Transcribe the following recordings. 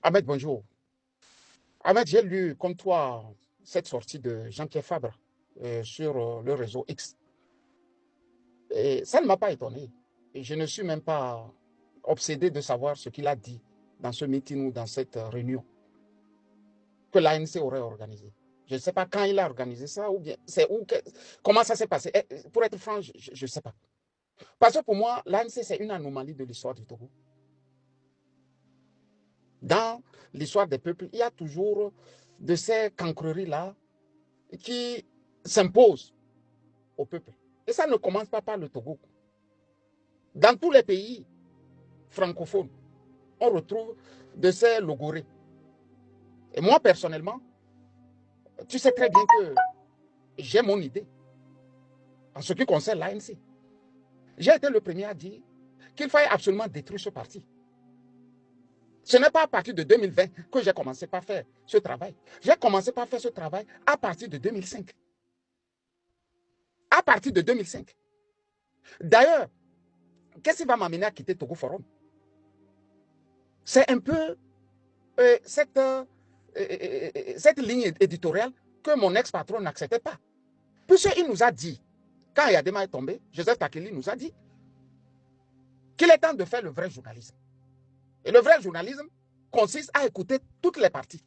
Ahmed, bonjour. Ahmed, j'ai lu comme toi cette sortie de Jean-Pierre Fabre sur le réseau X. Et ça ne m'a pas étonné. Et je ne suis même pas obsédé de savoir ce qu'il a dit dans ce meeting ou dans cette réunion que l'ANC aurait organisé. Je ne sais pas quand il a organisé ça ou bien c'est où, comment ça s'est passé. Pour être franc, je ne sais pas. Parce que pour moi, l'ANC, c'est une anomalie de l'histoire du Togo. Dans l'histoire des peuples, il y a toujours de ces cancreries-là qui s'imposent au peuple. Et ça ne commence pas par le Togo. Dans tous les pays francophones, on retrouve de ces logorées. Et moi, personnellement, tu sais très bien que j'ai mon idée en ce qui concerne l'ANC. J'ai été le premier à dire qu'il fallait absolument détruire ce parti. Ce n'est pas à partir de 2020 que j'ai commencé par faire ce travail. J'ai commencé par faire ce travail à partir de 2005. À partir de 2005. D'ailleurs, qu'est-ce qui va m'amener à quitter Togo Forum? C'est un peu cette ligne éditoriale que mon ex-patron n'acceptait pas. Puisqu'il nous a dit, quand Yadema est tombé, Joseph Takeli nous a dit qu'il est temps de faire le vrai journalisme. Et le vrai journalisme consiste à écouter toutes les parties.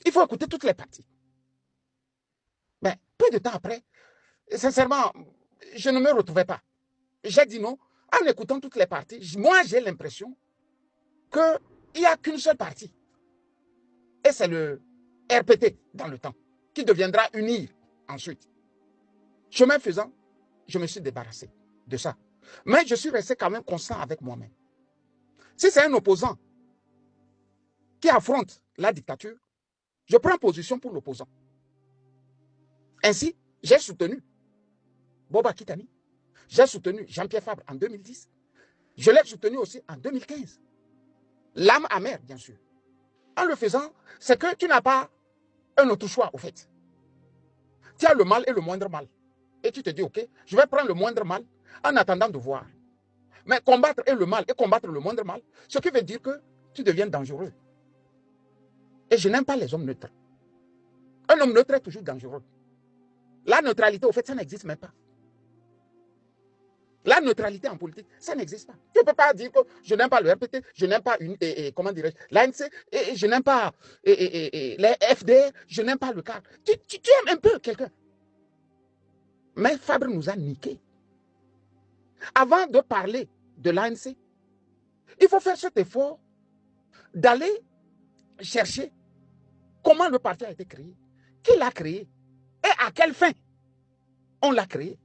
Il faut écouter toutes les parties. Mais peu de temps après, sincèrement, je ne me retrouvais pas. J'ai dit non. En écoutant toutes les parties, moi j'ai l'impression qu'il n'y a qu'une seule partie. Et c'est le RPT dans le temps, qui deviendra unir ensuite. Chemin faisant, je me suis débarrassé de ça. Mais je suis resté quand même constant avec moi-même. Si c'est un opposant qui affronte la dictature, je prends position pour l'opposant. Ainsi, j'ai soutenu Boba Kitani, j'ai soutenu Jean-Pierre Fabre en 2010, je l'ai soutenu aussi en 2015. L'âme amère, bien sûr. En le faisant, c'est que tu n'as pas un autre choix, au fait. Tu as le mal et le moindre mal. Et tu te dis, ok, je vais prendre le moindre mal en attendant de voir. Mais combattre le mal et combattre le moindre mal, ce qui veut dire que tu deviens dangereux. Et je n'aime pas les hommes neutres. Un homme neutre est toujours dangereux. La neutralité, au fait, ça n'existe même pas. La neutralité en politique, ça n'existe pas. Tu ne peux pas dire que je n'aime pas le RPT, je n'aime pas comment dirais-je, l'ANC, je n'aime pas les FDR, je n'aime pas le cadre. Tu aimes un peu quelqu'un. Mais Fabre nous a niqués. Avant de parler de l'ANC, il faut faire cet effort d'aller chercher comment le parti a été créé, qui l'a créé et à quelle fin on l'a créé.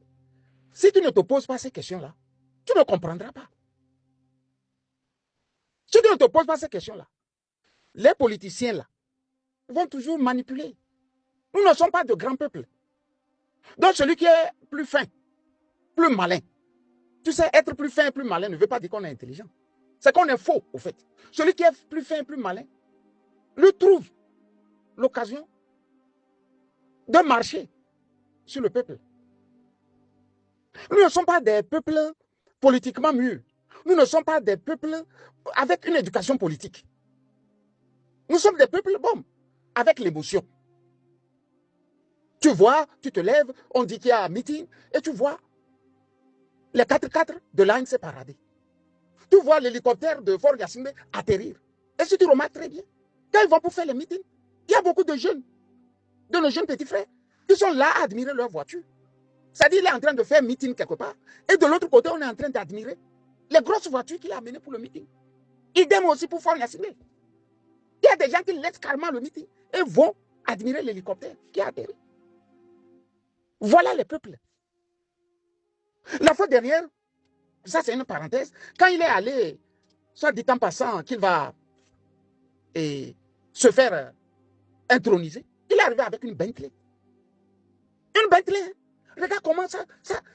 Si tu ne te poses pas ces questions-là, tu ne comprendras pas. Si tu ne te poses pas ces questions-là, les politiciens là vont toujours manipuler. Nous ne sommes pas de grands peuples. Donc celui qui est plus fin, plus malin, tu sais, être plus fin et plus malin ne veut pas dire qu'on est intelligent. C'est qu'on est faux, au fait. Celui qui est plus fin et plus malin, lui trouve l'occasion de marcher sur le peuple. Nous ne sommes pas des peuples politiquement mûrs. Nous ne sommes pas des peuples avec une éducation politique. Nous sommes des peuples, bon, avec l'émotion. Tu vois, tu te lèves, on dit qu'il y a un meeting, et tu vois les 4x4 de l'ANC parader. Tu vois l'hélicoptère de Fort Yassimbe atterrir. Et si tu remarques très bien, quand ils vont pour faire les meetings, il y a beaucoup de jeunes, de nos jeunes petits frères, qui sont là à admirer leur voiture. C'est-à-dire qu'il est en train de faire un meeting quelque part, et de l'autre côté, on est en train d'admirer les grosses voitures qu'il a amenées pour le meeting. Idem aussi pour Fort Yassimbe. Il y a des gens qui laissent carrément le meeting et vont admirer l'hélicoptère qui a atterri. Voilà les peuples. La fois dernière, ça c'est une parenthèse, quand il est allé, soit dit en passant qu'il va se faire introniser, il est arrivé avec une Bentley. Une Bentley. Regarde comment ça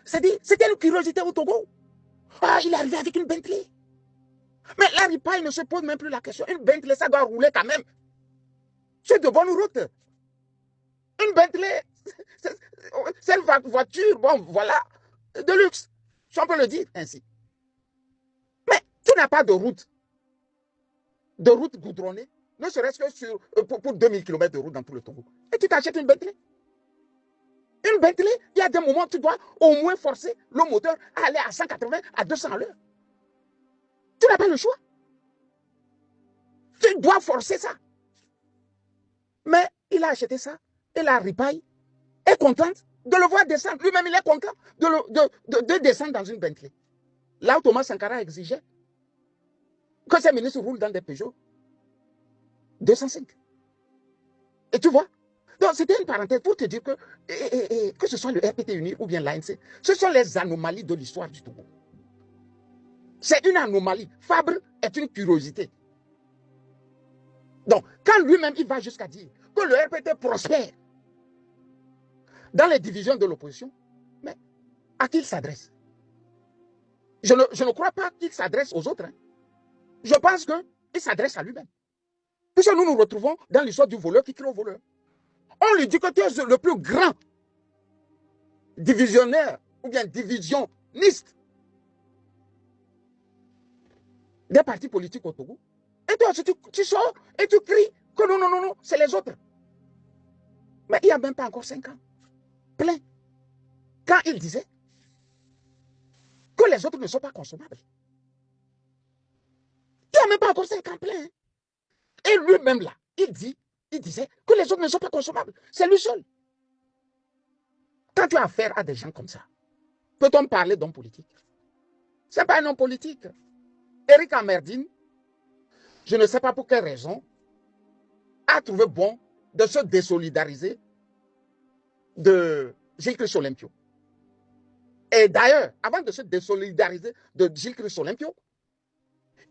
c'était une curiosité au Togo. Ah, il est arrivé avec une Bentley. Mais là, il ne se pose même plus la question. Une Bentley, ça doit rouler quand même. C'est de bonne route. Une Bentley, c'est une voiture, bon, voilà, de luxe. Si on peut le dire ainsi. Mais tu n'as pas de route. de routes goudronnées, ne serait-ce que pour 2000 km de route dans tout le Togo. Et tu t'achètes une Bentley. Une Bentley, il y a des moments où tu dois au moins forcer le moteur à aller à 180, à 200 à l'heure. Tu n'as pas le choix. Tu dois forcer ça. Mais il a acheté ça et la ripaille est contente de le voir descendre. Lui-même, il est content de descendre dans une Bentley. Là où Thomas Sankara exigeait que ces ministres roulent dans des Peugeot 205. Et tu vois, donc c'était une parenthèse pour te dire que ce soit le RPT uni ou bien l'ANC, ce sont les anomalies de l'histoire du Togo. C'est une anomalie. Fabre est une curiosité. Donc, quand lui-même, il va jusqu'à dire que le RPT prospère dans les divisions de l'opposition, mais à qui il s'adresse? Je ne crois pas qu'il s'adresse aux autres. Hein. Je pense qu'il s'adresse à lui-même. Puisque nous nous retrouvons dans l'histoire du voleur qui crie au voleur. On lui dit que tu es le plus grand divisionnaire ou bien divisionniste des partis politiques au Togo. Et toi, tu sors et tu cries que non, non, non, non, c'est les autres. Mais il n'y a même pas encore 5 ans. Plein. Quand il disait que les autres ne sont pas consommables. Il n'y a même pas encore 5 ans plein. Et lui-même là, il disait que les autres ne sont pas consommables. C'est lui seul. Quand tu as affaire à des gens comme ça, peut-on parler d'homme politique? Ce n'est pas un homme politique. Eric Amerdine, je ne sais pas pour quelle raison, a trouvé bon de se désolidariser de Gilles Olympio. Et d'ailleurs, avant de se désolidariser de Gilles Olympio,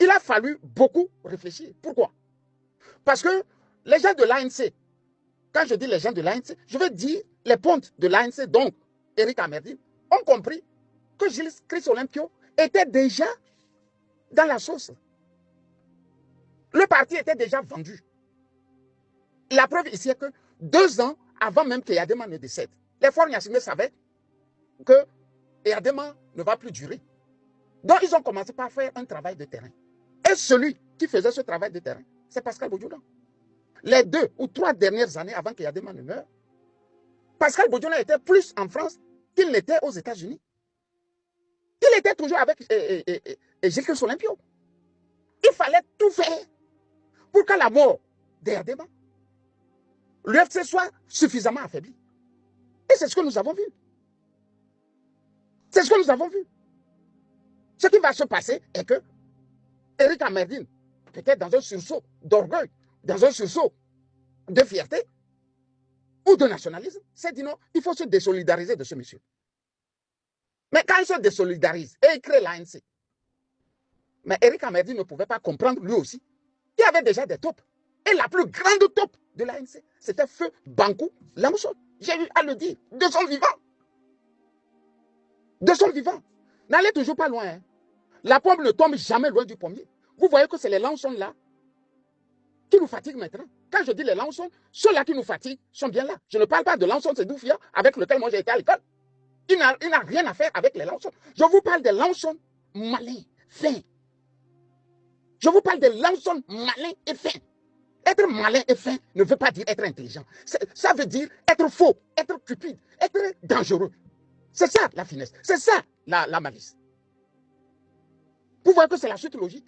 il a fallu beaucoup réfléchir. Pourquoi? Parce que les gens de l'ANC, quand je dis les gens de l'ANC, je veux dire les pontes de l'ANC, donc Eric Amerdine, ont compris que Gilles Olympio était déjà dans la sauce. Le parti était déjà vendu. La preuve ici est que 2 ans avant même que Yadema ne décède, les Forts Gnassingbé savaient que Yadema ne va plus durer. Donc, ils ont commencé par faire un travail de terrain. Et celui qui faisait ce travail de terrain, c'est Pascal Bodjolan. Les 2 ou 3 dernières années avant que Yadema ne meure, Pascal Bodjolan était plus en France qu'il n'était aux États-Unis. Il était toujours avec Gilles Olympio. Il fallait tout faire pour qu'à la mort de Yadema, l'UFC soit suffisamment affaibli. Et c'est ce que nous avons vu. C'est ce que nous avons vu. Ce qui va se passer est que Eric Amerdine, peut-être dans un sursaut d'orgueil, dans un sursaut de fierté ou de nationalisme, s'est dit non, il faut se désolidariser de ce monsieur. Mais quand il se désolidarise et il crée l'ANC, mais Eric Amerdine ne pouvait pas comprendre lui aussi qu'il y avait déjà des taupes. Et la plus grande taupe de l'ANC, c'était Feu Bankou Lamouchon. J'ai eu à le dire, de son vivant. De son vivant. N'allez toujours pas loin. Hein. La pomme ne tombe jamais loin du pommier. Vous voyez que c'est les Lansons là qui nous fatiguent maintenant. Quand je dis les Lansons, ceux-là qui nous fatiguent sont bien là. Je ne parle pas de Lanson Sedoufia avec lequel moi j'ai été à l'école. Il n'a rien à faire avec les Lansons. Je vous parle des Lansons malins, fins. Je vous parle des Lansons malins et fins. Être malin et fin ne veut pas dire être intelligent. Ça veut dire être faux, être cupide, être dangereux. C'est ça la finesse. C'est ça la malice. Vous voyez que c'est la suite logique.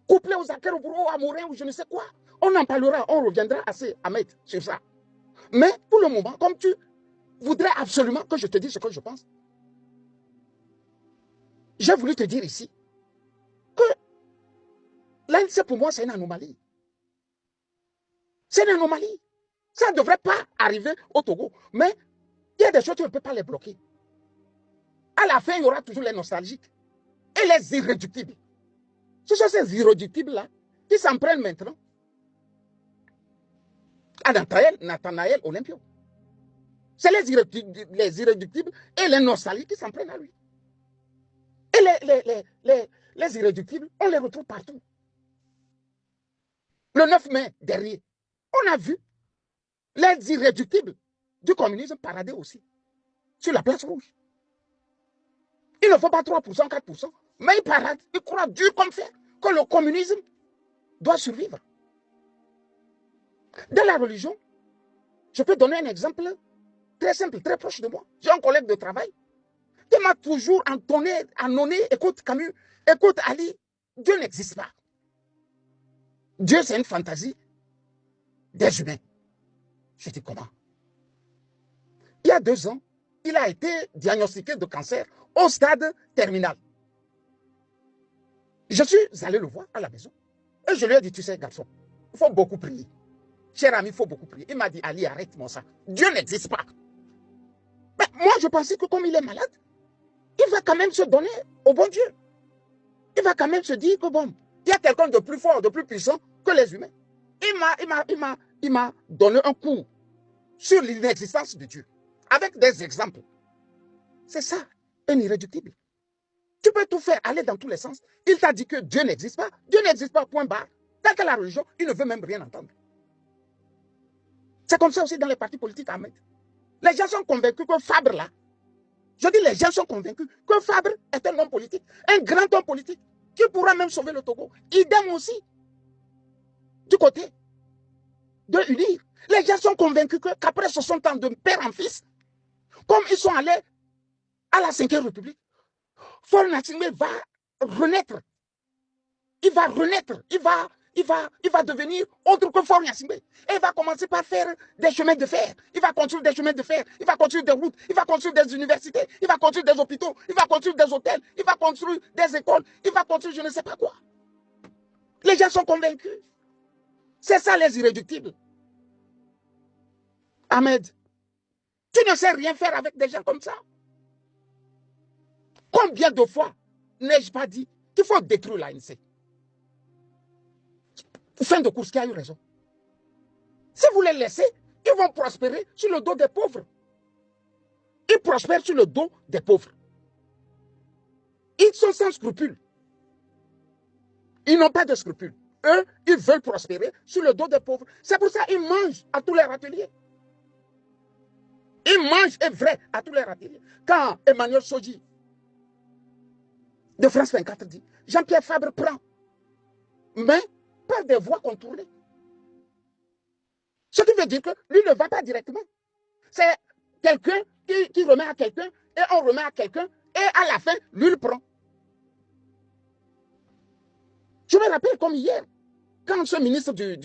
Couplé aux acquéreurs, aux amoureux ou je ne sais quoi. On en parlera, on reviendra assez à mettre sur ça. Mais pour le moment, comme tu voudrais absolument que je te dise ce que je pense, j'ai voulu te dire ici que l'ANC pour moi c'est une anomalie. C'est une anomalie. Ça ne devrait pas arriver au Togo. Mais il y a des choses, tu ne peux pas les bloquer. À la fin, il y aura toujours les nostalgiques et les irréductibles. Ce sont ces irréductibles-là qui s'en prennent maintenant à Nathanaël Olympio. C'est les irréductibles et les nostalgiques qui s'en prennent à lui. Et les irréductibles, on les retrouve partout. Le 9 mai dernier, on a vu les irréductibles du communisme parader aussi sur la place rouge. Il ne faut pas 3%, 4%, mais ils paradent, ils croient dur comme fer que le communisme doit survivre. Dans la religion, je peux donner un exemple très simple, très proche de moi. J'ai un collègue de travail qui m'a toujours annonné, écoute Camus, écoute Ali, Dieu n'existe pas. Dieu, c'est une fantaisie des humains. Je dis comment? Il y a 2 ans, il a été diagnostiqué de cancer au stade terminal. Je suis allé le voir à la maison et je lui ai dit, tu sais, garçon, il faut beaucoup prier. Cher ami, il faut beaucoup prier. Il m'a dit, Ali, arrête-moi ça. Dieu n'existe pas. Mais moi, je pensais que comme il est malade, il va quand même se donner au bon Dieu. Il va quand même se dire que bon, il y a quelqu'un de plus fort, de plus puissant que les humains. Il m'a donné un cours sur l'inexistence de Dieu, avec des exemples. C'est ça, un irréductible. Tu peux tout faire, aller dans tous les sens. Il t'a dit que Dieu n'existe pas. Dieu n'existe pas, point barre. Tant que la religion, il ne veut même rien entendre. C'est comme ça aussi dans les partis politiques, Ahmed. Les gens sont convaincus que Fabre, là, je dis les gens sont convaincus que Fabre est un homme politique, un grand homme politique, qui pourra même sauver le Togo. Idem aussi, du côté de UNIR. Les gens sont convaincus qu'après 60 ans de père en fils, comme ils sont allés à la 5e République, Faure Gnassingbé va renaître. Il va renaître. Il va devenir autre que Faure Gnassingbé. Et il va commencer par faire des chemins de fer. Il va construire des chemins de fer. Il va construire des routes. Il va construire des universités. Il va construire des hôpitaux. Il va construire des hôtels. Il va construire des écoles. Il va construire je ne sais pas quoi. Les gens sont convaincus. C'est ça les irréductibles. Ahmed, tu ne sais rien faire avec des gens comme ça. Combien de fois n'ai-je pas dit qu'il faut détruire l'ANC? Fin de course, qui a eu raison. Si vous les laissez, ils vont prospérer sur le dos des pauvres. Ils prospèrent sur le dos des pauvres. Ils sont sans scrupules. Ils n'ont pas de scrupules. Eux, ils veulent prospérer sur le dos des pauvres. C'est pour ça qu'ils mangent à tous les râteliers. Ils mangent, est vrai, à tous les râteliers. Quand Emmanuel Soji de France 24 dit, Jean-Pierre Fabre prend, mais par des voies contournées. Ce qui veut dire que lui ne va pas directement. C'est quelqu'un qui remet à quelqu'un, et on remet à quelqu'un, et à la fin, lui le prend. Je me rappelle comme hier, quand ce ministre de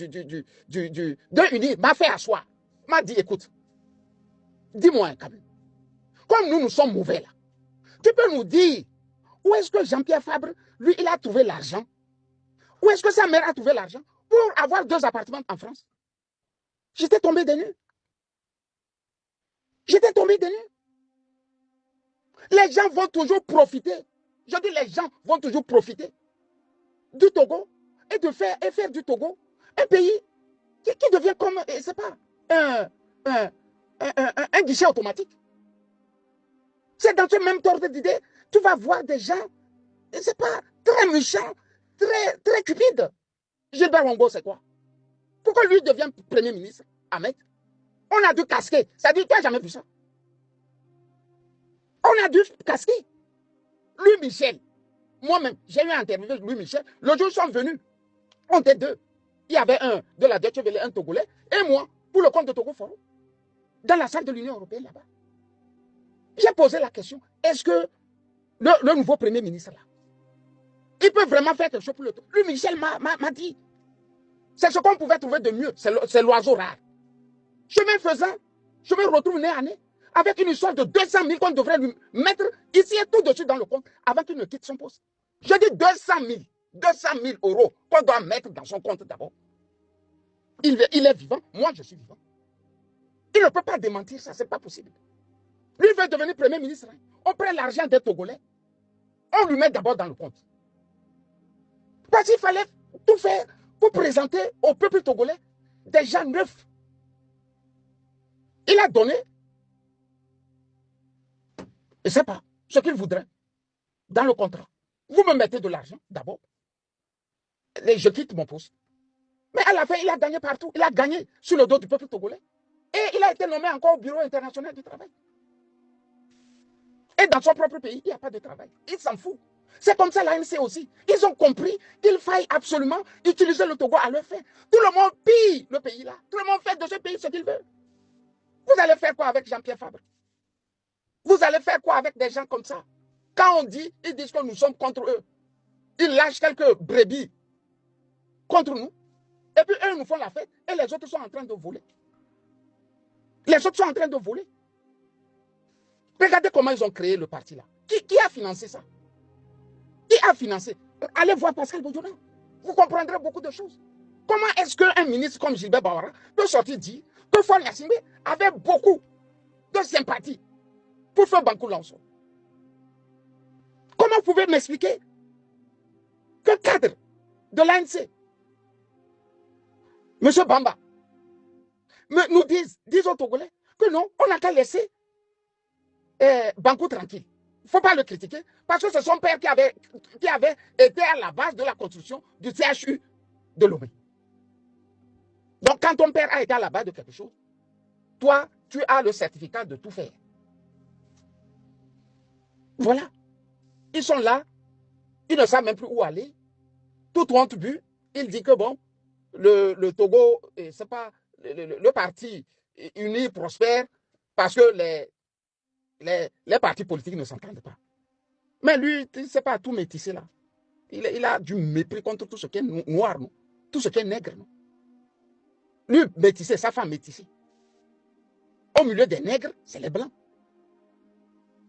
UNI m'a fait asseoir, m'a dit, écoute, dis-moi quand même, comme nous sommes mauvais là, tu peux nous dire où est-ce que Jean-Pierre Fabre, lui, il a trouvé l'argent? Où est-ce que sa mère a trouvé l'argent pour avoir 2 appartements en France? J'étais tombé des nues. J'étais tombé des nues. Les gens vont toujours profiter. Je dis les gens vont toujours profiter du Togo et de faire du Togo un pays qui devient comme, c'est pas, un guichet automatique. C'est dans ce même ordre d'idée, tu vas voir des gens, c'est pas très méchants, très cupides. Gilbert Wongo, c'est quoi? Pourquoi lui devient Premier ministre, Ahmed? On a dû casquer. Ça dit, tu n'as jamais vu ça. On a dû casquer. Louis Michel, moi-même, j'ai eu à interviewer Louis Michel. Le jour où ils sont venus, on était 2. Il y avait un de la Deutsche Welle, un Togolais, et moi, pour le compte de Togo Forum, dans la salle de l'Union européenne là-bas. J'ai posé la question, est-ce que le nouveau Premier ministre là, il peut vraiment faire quelque chose pour le Togo? Louis Michel m'a dit, c'est ce qu'on pouvait trouver de mieux, c'est l'oiseau rare. Chemin faisant, je me retrouve nez à nez avec une histoire de 200 000 qu'on devrait lui mettre ici et tout dessus dans le compte avant qu'il ne quitte son poste. Je dis 200 000 euros qu'on doit mettre dans son compte d'abord. Il est vivant, moi je suis vivant. Il ne peut pas démentir ça, ce n'est pas possible. Lui veut devenir Premier ministre. On prend l'argent des Togolais, on lui met d'abord dans le compte. Parce qu'il fallait tout faire pour présenter au peuple togolais des gens neufs. Il a donné, je ne sais pas, ce qu'il voudrait dans le contrat. Vous me mettez de l'argent d'abord, et je quitte mon poste. Mais à la fin, il a gagné partout. Il a gagné sur le dos du peuple togolais. Et il a été nommé encore au Bureau international du travail. Et dans son propre pays, il n'y a pas de travail. Il s'en fout. C'est comme ça l'ANC aussi. Ils ont compris qu'il faille absolument utiliser le Togo à leur fin. Tout le monde pille le pays là. Tout le monde fait de ce pays ce qu'il veut. Vous allez faire quoi avec Jean-Pierre Fabre? Vous allez faire quoi avec des gens comme ça? Quand on dit, ils disent que nous sommes contre eux. Ils lâchent quelques brebis contre nous. Et puis eux nous font la fête. Et les autres sont en train de voler. Les autres sont en train de voler. Regardez comment ils ont créé le parti là. Qui a financé ça? Qui a financé? Allez voir Pascal Bodjouna. Vous comprendrez beaucoup de choses. Comment est-ce qu'un ministre comme Gilbert Bawara peut sortir dire que Fon Yassimbe avait beaucoup de sympathie pour faire Bankou Lanso? Comment vous pouvez m'expliquer que cadre de l'ANC, M. Bamba, nous disent aux Togolais que non, on n'a qu'à laisser Bankou tranquille. Il ne faut pas le critiquer parce que c'est son père qui avait été à la base de la construction du CHU de Lomé. Donc, quand ton père a été à la base de quelque chose, toi, tu as le certificat de tout faire. Voilà. Ils sont là, ils ne savent même plus où aller. Tout honte bu, il dit que bon, le Togo, c'est pas le parti uni prospère parce que les partis politiques ne s'entendent pas. Mais lui, c'est pas tout métissé là. Il a du mépris contre tout ce qui est noir, non? Tout ce qui est nègre. Non? Lui, métissé, sa femme métissée. Au milieu des nègres, c'est les blancs.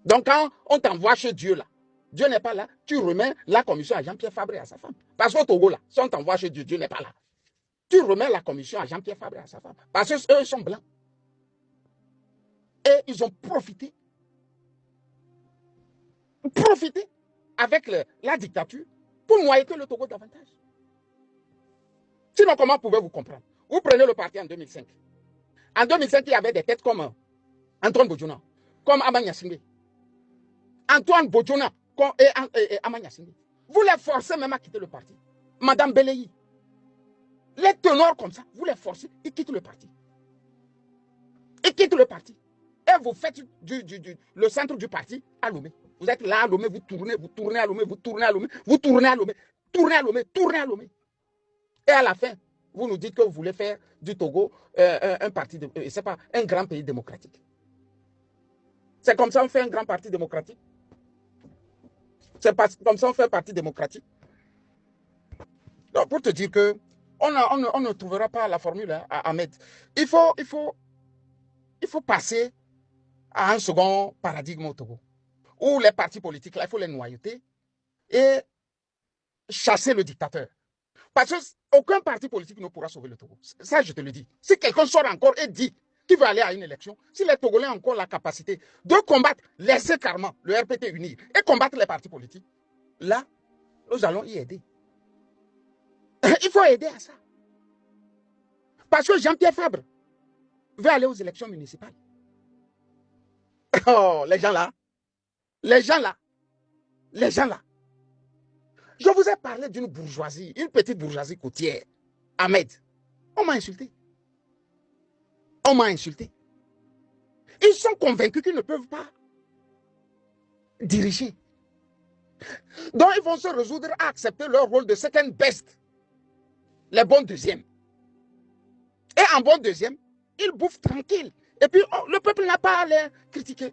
Donc quand on t'envoie chez Dieu là, Dieu n'est pas là, tu remets la commission à Jean-Pierre Fabre et à sa femme. Parce qu'au Togo là, si on t'envoie chez Dieu, Dieu n'est pas là. Tu remets la commission à Jean-Pierre Fabre et à sa femme. Parce qu'eux sont blancs. Et ils ont profité avec la dictature pour noyer le Togo davantage. Sinon, comment pouvez-vous comprendre? Vous prenez le parti en 2005. En 2005, il y avait des têtes comme Antoine Bodjouna, comme Amanya Singé. Antoine Bodjouna et Amanya Singé. Vous les forcez même à quitter le parti. Madame Beleyi. Les tenors comme ça, vous les forcez, ils quittent le parti. Ils quittent le parti. Et vous faites le centre du parti à Lomé. Vous êtes là à Lomé, vous tournez à Lomé, vous tournez à Lomé, vous tournez à Lomé, tournez à Lomé, tournez à Lomé. Et à la fin, vous nous dites que vous voulez faire du Togo un parti, c'est pas un grand pays démocratique. C'est comme ça qu'on fait un grand parti démocratique. C'est comme ça qu'on fait un parti démocratique. Donc, pour te dire que on ne trouvera pas la formule hein, à Ahmed. Il faut passer à un second paradigme au Togo, où les partis politiques, là, il faut les noyauter et chasser le dictateur. Parce qu'aucun parti politique ne pourra sauver le Togo. Ça, je te le dis. Si quelqu'un sort encore et dit qu'il veut aller à une élection, si les Togolais ont encore la capacité de combattre, laisser carrément le RPT unir et combattre les partis politiques, là, nous allons y aider. Il faut aider à ça. Parce que Jean-Pierre Fabre veut aller aux élections municipales. Oh, les gens là. Je vous ai parlé d'une bourgeoisie, une petite bourgeoisie côtière. Ahmed, on m'a insulté. On m'a insulté. Ils sont convaincus qu'ils ne peuvent pas diriger. Donc, ils vont se résoudre à accepter leur rôle de second best. Les bons deuxièmes. Et en bon deuxième, ils bouffent tranquille. Et puis, le peuple n'a pas à les critiquer.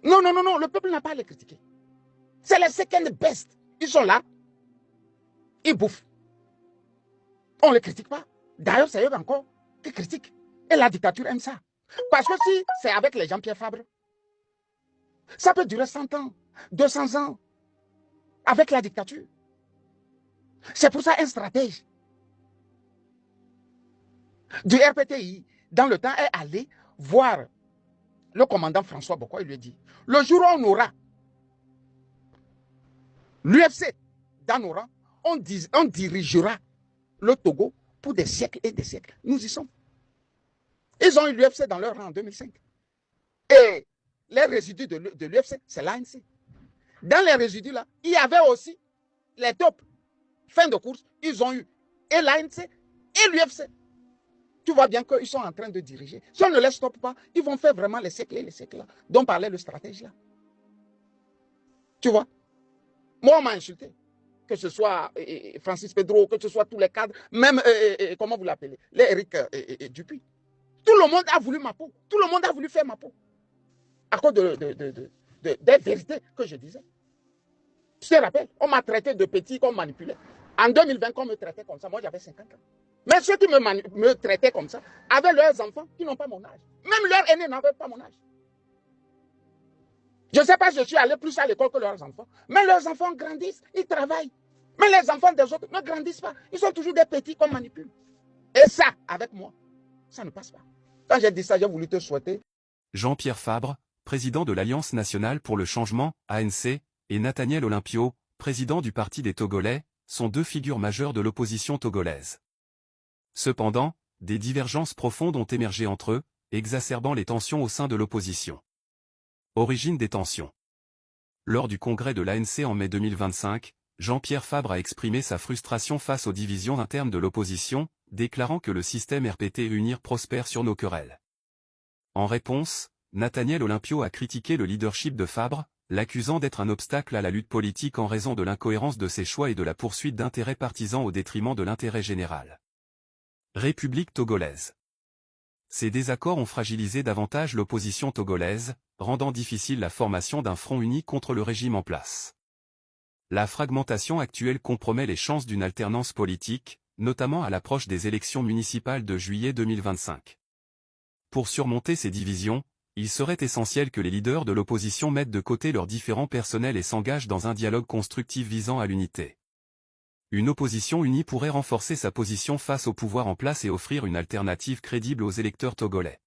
Non, le peuple n'a pas à les critiquer. C'est les second best. Ils sont là. Ils bouffent. On ne les critique pas. D'ailleurs, c'est eux encore qui critiquent. Et la dictature aime ça. Parce que si c'est avec les Jean-Pierre Fabre, ça peut durer 100 ans, 200 ans, avec la dictature. C'est pour ça un stratège du RPTI, dans le temps, est allé voir le commandant François Boko. Il lui dit, le jour où on aura l'UFC dans nos rangs, on dirigera le Togo pour des siècles et des siècles. Nous y sommes. Ils ont eu l'UFC dans leur rang en 2005. Et les résidus de l'UFC, c'est l'ANC. Dans les résidus là, il y avait aussi les tops. Fin de course, ils ont eu et l'ANC et l'UFC. Tu vois bien qu'ils sont en train de diriger. Si on ne les stoppe pas, ils vont faire vraiment les siècles et les siècles là, dont parlait le stratège là. Tu vois? Moi, on m'a insulté. Que ce soit Francis Pedro, que ce soit tous les cadres, même, comment vous l'appelez, les Eric Dupuis. Tout le monde a voulu ma peau. Tout le monde a voulu faire ma peau. À cause des vérités que je disais. Tu te rappelles, on m'a traité de petit, qu'on manipulait. En 2020, quand on me traitait comme ça, moi j'avais 50 ans. Mais ceux qui me traitaient comme ça avaient leurs enfants qui n'ont pas mon âge. Même leurs aînés n'avaient pas mon âge. Je ne sais pas, je suis allé plus à l'école que leurs enfants. Mais leurs enfants grandissent, ils travaillent. Mais les enfants des autres ne grandissent pas. Ils sont toujours des petits qu'on manipule. Et ça, avec moi, ça ne passe pas. Quand j'ai dit ça, j'ai voulu te souhaiter. Jean-Pierre Fabre, président de l'Alliance nationale pour le changement, ANC, et Nathaniel Olympio, président du Parti des Togolais, sont deux figures majeures de l'opposition togolaise. Cependant, des divergences profondes ont émergé entre eux, exacerbant les tensions au sein de l'opposition. Origine des tensions. Lors du congrès de l'ANC en mai 2025, Jean-Pierre Fabre a exprimé sa frustration face aux divisions internes de l'opposition, déclarant que le système RPT Unir prospère sur nos querelles. En réponse, Nathaniel Olympio a critiqué le leadership de Fabre, l'accusant d'être un obstacle à la lutte politique en raison de l'incohérence de ses choix et de la poursuite d'intérêts partisans au détriment de l'intérêt général. République togolaise. Ces désaccords ont fragilisé davantage l'opposition togolaise, rendant difficile la formation d'un front uni contre le régime en place. La fragmentation actuelle compromet les chances d'une alternance politique, notamment à l'approche des élections municipales de juillet 2025. Pour surmonter ces divisions, il serait essentiel que les leaders de l'opposition mettent de côté leurs différends personnels et s'engagent dans un dialogue constructif visant à l'unité. Une opposition unie pourrait renforcer sa position face au pouvoir en place et offrir une alternative crédible aux électeurs togolais.